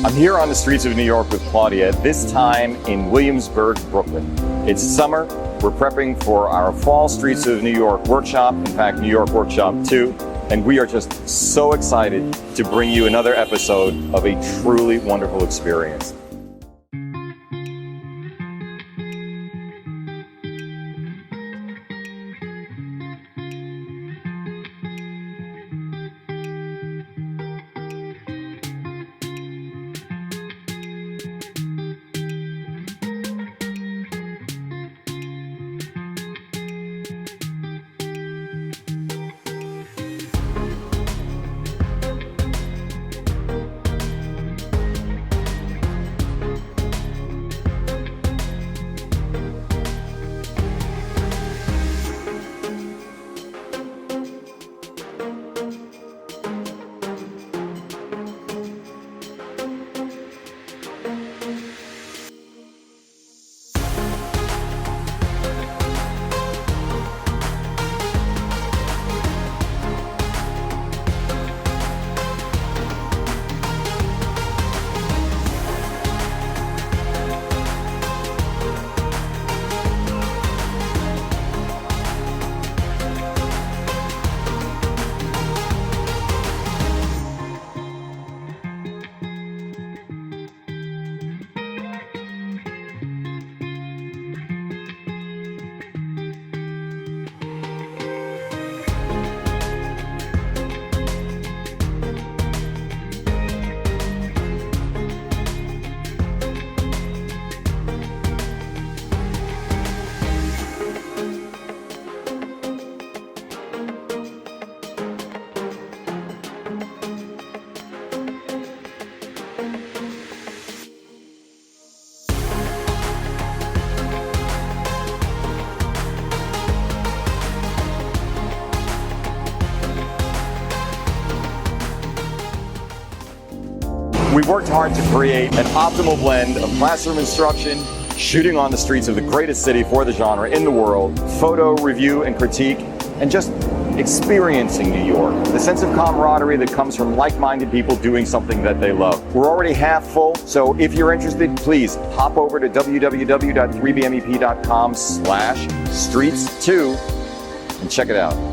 I'm here on the streets of New York with Claudia, this time in Williamsburg, Brooklyn. It's summer. We're prepping for our Fall Streets of New York workshop, in fact, New York Workshop 2, and we are just so excited to bring you another episode of a truly wonderful experience. We worked hard to create an optimal blend of classroom instruction, shooting on the streets of the greatest city for the genre in the world, photo, review, and critique, and just experiencing New York. The sense of camaraderie that comes from like-minded people doing something that they love. We're already half full, so if you're interested, please hop over to www.3bmep.com/streets2 and check it out.